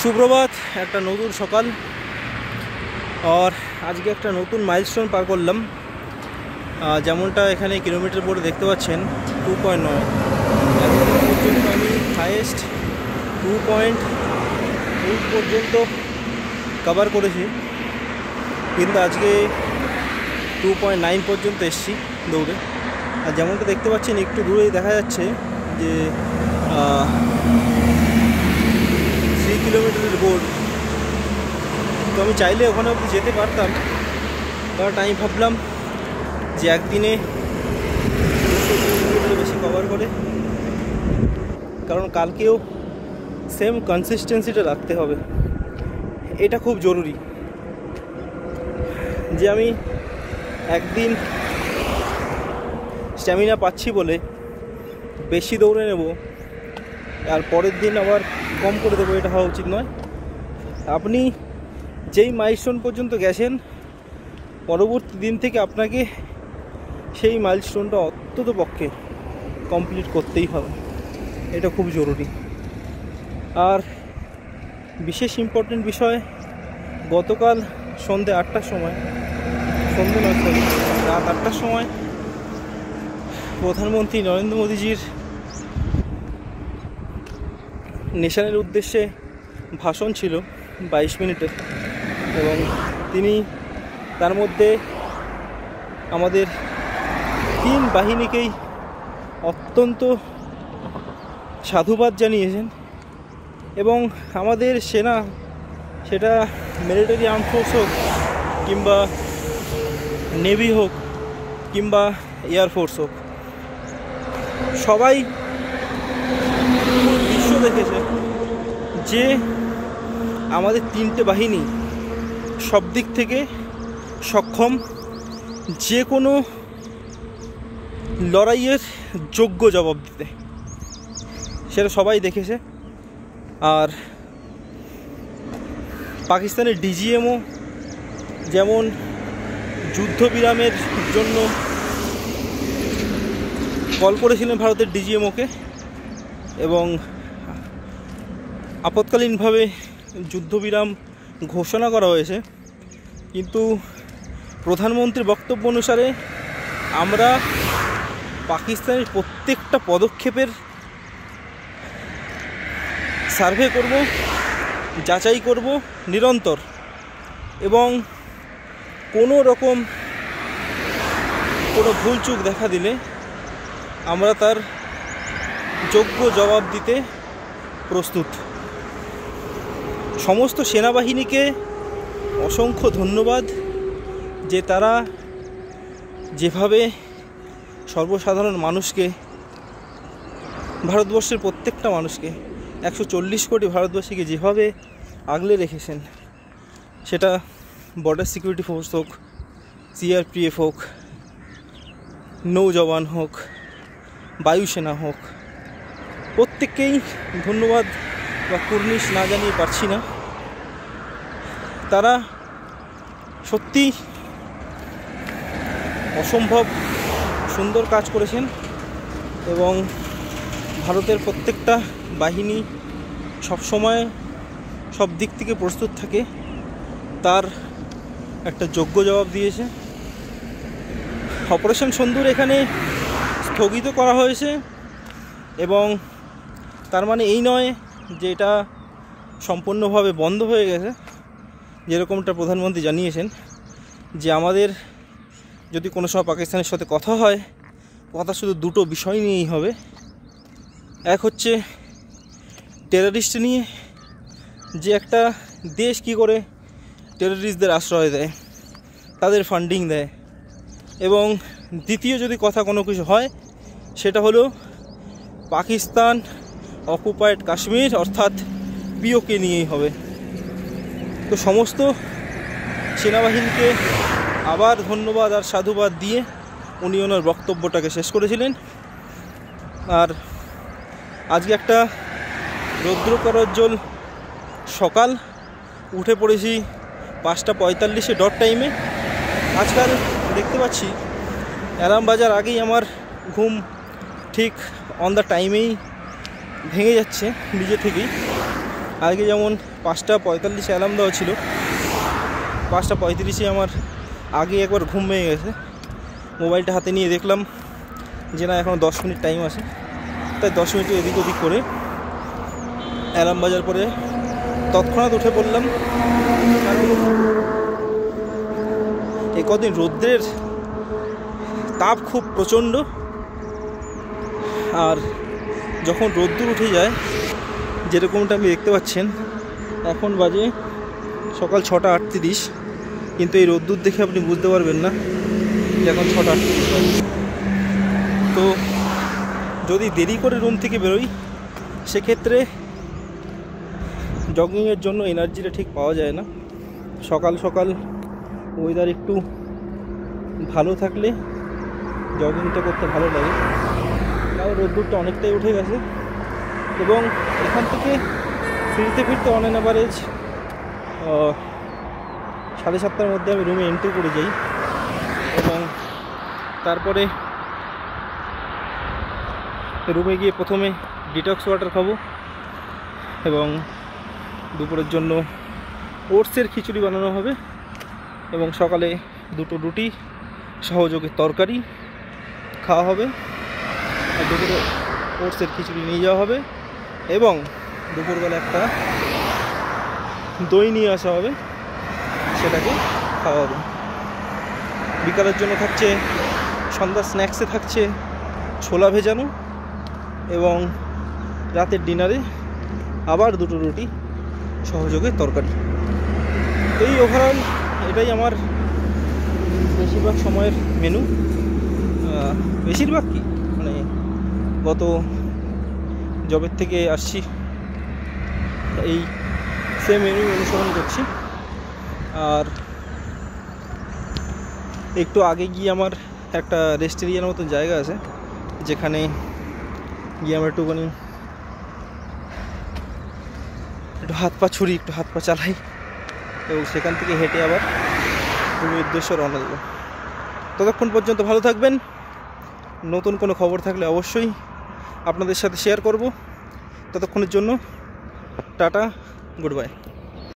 সুপ্রভাত, একটা নতুন সকাল। আর আজকে একটা নতুন মাইলস্টোন পার করলাম। যেমনটা এখানে কিলোমিটার বোর্ডে দেখতে পাচ্ছেন 2.9। এতদিন পর্যন্ত আমি হাইয়েস্ট 2.8 পর্যন্ত কভার করেছি, কিন্তু আজকে 2.9 পর্যন্ত এসেছি দৌড়ে। আর যেমনটা দেখতে পাচ্ছেন একটু দূরেই দেখা যাচ্ছে যে 3 কিলোমিটারের বোর্ড। তো আমি চাইলে ওখানে অবধি যেতে পারতাম, বাট আমি ভাবলাম যে একদিনে 200 কিলোমিটার বেশি কভার করে, কারণ কালকেও সেম কনসিস্টেন্সিটা রাখতে হবে। এটা খুব জরুরি যে আমি একদিন স্ট্যামিনা পাচ্ছি বলে বেশি দৌড়ে নেব আর পরের দিন আবার কম করে দেবো, এটা হওয়া উচিত নয়। আপনি যেই মাইলস্টোন পর্যন্ত গেছেন, পরবর্তী দিন থেকে আপনাকে সেই মাইলস্টোনটা অন্তত পক্ষে কমপ্লিট করতেই হবে। এটা খুব জরুরি। আর বিশেষ ইম্পর্টেন্ট বিষয়, গতকাল সন্ধ্যে 8টার সময়, রাত 8টার সময় প্রধানমন্ত্রী নরেন্দ্র মোদীজির নেশনের উদ্দেশ্যে ভাষণ ছিল 22 মিনিটের, এবং তিনি তার মধ্যে আমাদের 3 বাহিনীকেই অত্যন্ত সাধুবাদ জানিয়েছেন। এবং আমাদের সেনা, সেটা মিলিটারি আর্ম ফোর্স হোক কিংবা নেভি হোক কিংবা এয়ারফোর্স হোক, সবাই বিশ্ব দেখেছে যে আমাদের 3টে বাহিনী সব দিক থেকে সক্ষম, যে কোনো লড়াইয়ের যোগ্য জবাব দিতে। সেটা সবাই দেখেছে। আর পাকিস্তানের ডিজিএমও যেমন যুদ্ধবিরামের জন্য কল করেছিলেন ভারতের ডিজিএমওকে, এবং আপৎকালীনভাবে যুদ্ধবিরাম ঘোষণা করা হয়েছে। কিন্তু প্রধানমন্ত্রীর বক্তব্য অনুসারে আমরা পাকিস্তানের প্রত্যেকটা পদক্ষেপের সার্ভে করব, যাচাই করব নিরন্তর, এবং কোনো রকম কোনো ভুলচুক দেখা দিলে আমরা তার যোগ্য জবাব দিতে প্রস্তুত। সমস্ত সেনাবাহিনীকে অসংখ্য ধন্যবাদ যে তারা যেভাবে সর্বসাধারণ মানুষকে, ভারতবর্ষের প্রত্যেকটা মানুষকে, 140 কোটি ভারতবাসীকে যেভাবে আগলে রেখেছেন, সেটা বর্ডার সিকিউরিটি ফোর্স হোক, সিআরপিএফ হোক, নৌজওয়ান হোক, বায়ুসেনা হোক, প্রত্যেককেই ধন্যবাদ বা কুর্নিশ না জানিয়ে পারছি না। তারা সত্যি অসম্ভব সুন্দর কাজ করেছেন, এবং ভারতের প্রত্যেকটা বাহিনী সবসময় সব দিক থেকে প্রস্তুত থাকে, তার একটা যোগ্য জবাব দিয়েছে। অপারেশন সিন্দুর এখানে স্থগিত করা হয়েছে, এবং তার মানে এই নয় যে এটা সম্পূর্ণভাবে বন্ধ হয়ে গেছে। যেরকমটা প্রধানমন্ত্রী জানিয়েছেন যে আমাদের যদি কোনো সময় পাকিস্তানের সাথে কথা হয়, কথা শুধু দুটো বিষয় নিয়েই হবে। এক হচ্ছে টেররিস্ট নিয়ে, যে একটা দেশ কী করে টেররিস্টদের আশ্রয় দেয়, তাদের ফান্ডিং দেয়, এবং দ্বিতীয় যদি কথা কোনো কিছু হয়, সেটা হলো পাকিস্তান অকুপায়েড কাশ্মীর অর্থাৎ পিওকে নিয়েই হবে। তো সমস্ত সেনাবাহিনীকে আবার ধন্যবাদ আর সাধুবাদ দিয়ে উনি ওনার বক্তব্যটাকে শেষ করেছিলেন। আর আজকে একটা রৌদ্রকরজ্জ্বল সকাল, উঠে পড়েছি 5:45 ডট টাইমে। আজকাল দেখতে পাচ্ছি অ্যালার্ম বাজার আগেই আমার ঘুম ঠিক অন দ্য টাইমেই ভেঙে যাচ্ছে নিজে থেকেই। আগে যেমন 5:45 অ্যালার্ম দেওয়া ছিল, 5:35 আমার আগে একবার ঘুম ভেঙে গেছে। মোবাইলটা হাতে নিয়ে দেখলাম যে না, এখন 10 মিনিট টাইম আছে, তাই 10 মিনিট এদিক ওদিক করে অ্যালার্ম বাজার পরে তৎক্ষণাৎ উঠে পড়লাম। কারণ এই কদিন রৌদ্রের তাপ খুব প্রচণ্ড, আর যখন রোদ্দুর উঠে যায়, যেরকমটা আপনি দেখতে পাচ্ছেন, এখন বাজে সকাল 6:38, কিন্তু এই রোদ্দুর দেখে আপনি বুঝতে পারবেন না যে এখন 6:38 বাজে। তো যদি দেরি করে রুম থেকে বেরোই, সেক্ষেত্রে জগিংয়ের জন্য এনার্জিটা ঠিক পাওয়া যায় না। সকাল সকাল ওয়েদার একটু ভালো থাকলে জগিংটা করতে ভালো লাগে। তাও রোদ্দুরটা অনেকটাই উঠে গেছে, এবং এখান থেকে ফিরতে অন অ্যান অ্যাভারেজ 7:30টার মধ্যে আমি রুমে এন্ট্রি করে যাই, এবং তারপরে রুমে গিয়ে প্রথমে ডিটক্স ওয়াটার খাবো, এবং দুপুরের জন্য ওটসের খিচুড়ি বানানো হবে, এবং সকালে 2টো রুটি সহযোগে তরকারি খাওয়া হবে, আর দুপুরে ওটসের খিচুড়ি নিয়ে যাওয়া হবে, এবং দুপুরবেলা একটা দই নিয়ে আসা হবে, সেটাকে খাওয়া হবে। বিকালের জন্য থাকছে, সন্ধ্যা স্ন্যাক্সে থাকছে ছোলা ভেজানো, এবং রাতের ডিনারে আবার 2টো রুটি সহযোগে তরকারি। এই ওভারঅল এটাই আমার বেশিরভাগ সময়ের মেনু। বেশিরভাগ কি, মানে গত জবের থেকে আসছি এই সেম মেনু অনুসরণ করছি। আর একটু আগে গিয়ে আমার একটা রেস্ট এরিয়ার মতন জায়গা আছে, যেখানে গিয়ে আমরা একটু হাত পা ছুরি, একটু হাত পা চালাই, এবং সেখান থেকে হেঁটে আবার রুমের উদ্দেশ্যে রওনা দেবো। ততক্ষণ পর্যন্ত ভালো থাকবেন। নতুন কোনো খবর থাকলে অবশ্যই আপনাদের সাথে শেয়ার করব। ততক্ষণের জন্য টাটা, গুড বাই।